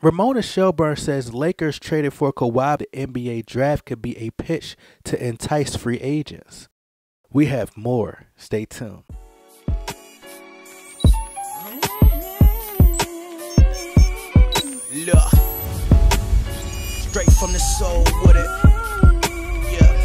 Ramona Shelburne says Lakers traded for Kawhi. The NBA draft could be a pitch to entice free agents. We have more. Stay tuned. Look, straight from the soul with it. Yeah.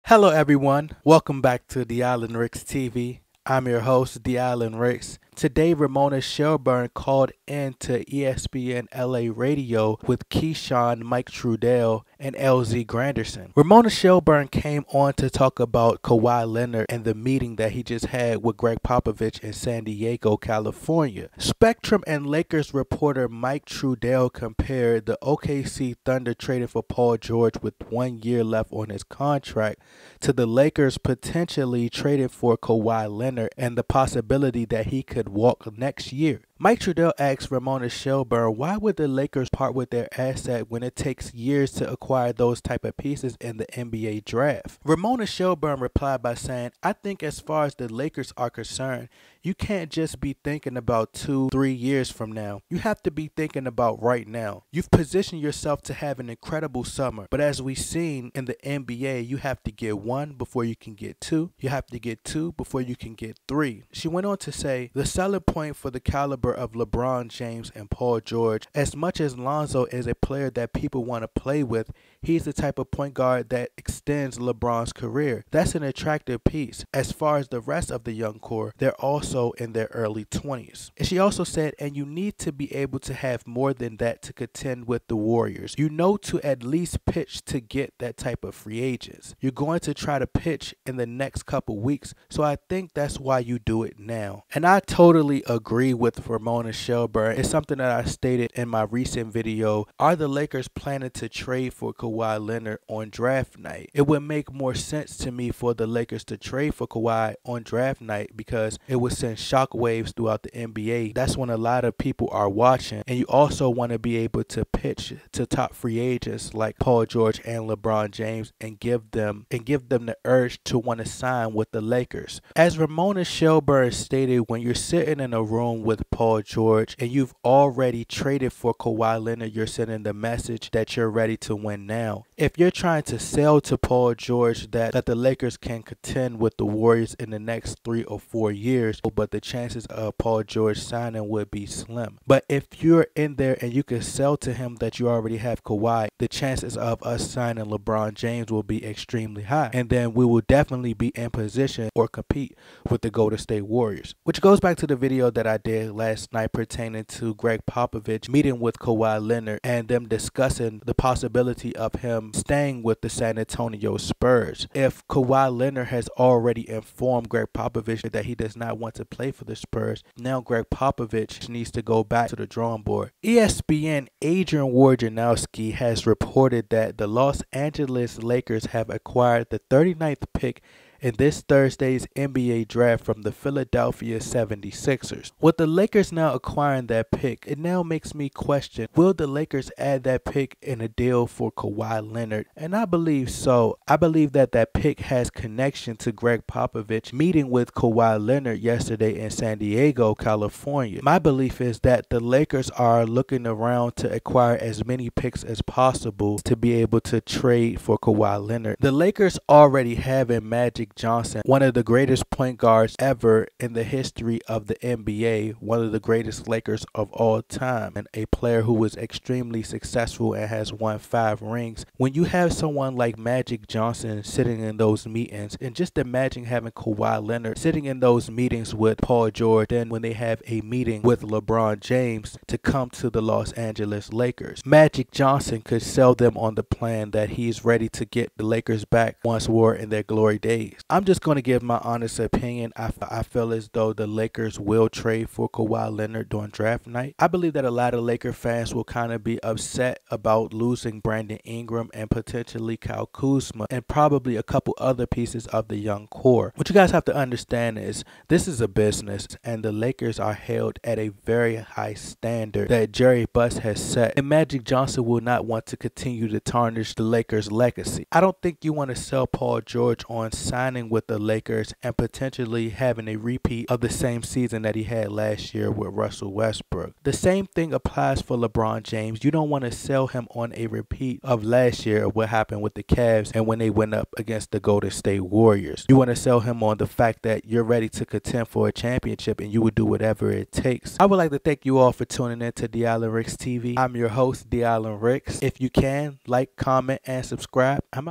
Hello everyone, welcome back to The Island Ricks TV. I'm your host, The Island Ricks. Today, Ramona Shelburne called in to ESPN LA Radio with Keyshawn, Mike Trudell, and LZ Granderson. Ramona Shelburne came on to talk about Kawhi Leonard and the meeting that he just had with Greg Popovich in San Diego, California. Spectrum and Lakers reporter Mike Trudell compared the OKC Thunder traded for Paul George with 1 year left on his contract to the Lakers potentially trading for Kawhi Leonard and the possibility that he could walk next year. Mike Trudell asked Ramona Shelburne, why would the Lakers part with their asset when it takes years to acquire those type of pieces in the NBA draft? Ramona Shelburne replied by saying, I think as far as the Lakers are concerned, you can't just be thinking about 2-3 years from now. You have to be thinking about right now. You've positioned yourself to have an incredible summer, but as we've seen in the NBA, you have to get 1 before you can get 2. You have to get 2 before you can get 3. She went on to say, the selling point for the caliber of LeBron James and Paul George, as much as Lonzo is a player that people want to play with, he's the type of point guard that extends LeBron's career. That's an attractive piece. As far as the rest of the young core, they're also in their early 20s. And she also said, and you need to be able to have more than that to contend with the Warriors. You know, to at least pitch to get that type of free agents. You're going to try to pitch in the next couple weeks, so I think that's why you do it now. And I totally agree with Ramona Shelburne. It's something that I stated in my recent video. Are the Lakers planning to trade for Kawhi Leonard on draft night? It would make more sense to me for the Lakers to trade for Kawhi on draft night because it would send shockwaves throughout the NBA. That's when a lot of people are watching, and you also want to be able to pitch to top free agents like Paul George and LeBron James and give them the urge to want to sign with the Lakers. As Ramona Shelburne stated, when you're sitting in a room with Paul George and you've already traded for Kawhi Leonard, you're sending the message that you're ready to win now. If you're trying to sell to Paul George that the Lakers can contend with the Warriors in the next 3 or 4 years, but the chances of Paul George signing would be slim. But if you're in there and you can sell to him that you already have Kawhi, the chances of us signing LeBron James will be extremely high. And then we will definitely be in position or compete with the Golden State Warriors. Which goes back to the video that I did last night pertaining to Greg Popovich meeting with Kawhi Leonard and them discussing the possibility of him staying with the San Antonio Spurs. If Kawhi Leonard has already informed Greg Popovich that he does not want to play for the Spurs, now Greg Popovich needs to go back to the drawing board. ESPN Adrian Wojnarowski has reported that the Los Angeles Lakers have acquired the 39th pick in this Thursday's NBA draft from the Philadelphia 76ers. With the Lakers now acquiring that pick, it now makes me question, will the Lakers add that pick in a deal for Kawhi Leonard? And I believe so. I believe that that pick has connection to Greg Popovich meeting with Kawhi Leonard yesterday in San Diego, California. My belief is that the Lakers are looking around to acquire as many picks as possible to be able to trade for Kawhi Leonard. The Lakers already have a Magic Johnson, one of the greatest point guards ever in the history of the NBA, one of the greatest Lakers of all time, and a player who was extremely successful and has won 5 rings. When you have someone like Magic Johnson sitting in those meetings, and just imagine having Kawhi Leonard sitting in those meetings with Paul George, then when they have a meeting with LeBron James to come to the Los Angeles Lakers, Magic Johnson could sell them on the plan that he's ready to get the Lakers back once were in their glory days. I'm just going to give my honest opinion. I feel as though the Lakers will trade for Kawhi Leonard during draft night. I believe that a lot of Laker fans will kind of be upset about losing Brandon Ingram and potentially Kyle Kuzma and probably a couple other pieces of the young core. What you guys have to understand is this is a business and the Lakers are held at a very high standard that Jerry Buss has set, and Magic Johnson will not want to continue to tarnish the Lakers' legacy. I don't think you want to sell Paul George on signing signing with the Lakers and potentially having a repeat of the same season that he had last year with Russell Westbrook. The same thing applies for LeBron James. You don't want to sell him on a repeat of last year of what happened with the Cavs and when they went up against the Golden State Warriors. You want to sell him on the fact that you're ready to contend for a championship and you would do whatever it takes. I would like to thank you all for tuning in to The Island Ricks TV. I'm your host, The Island Ricks. If you can, like, comment, and subscribe. I'm out.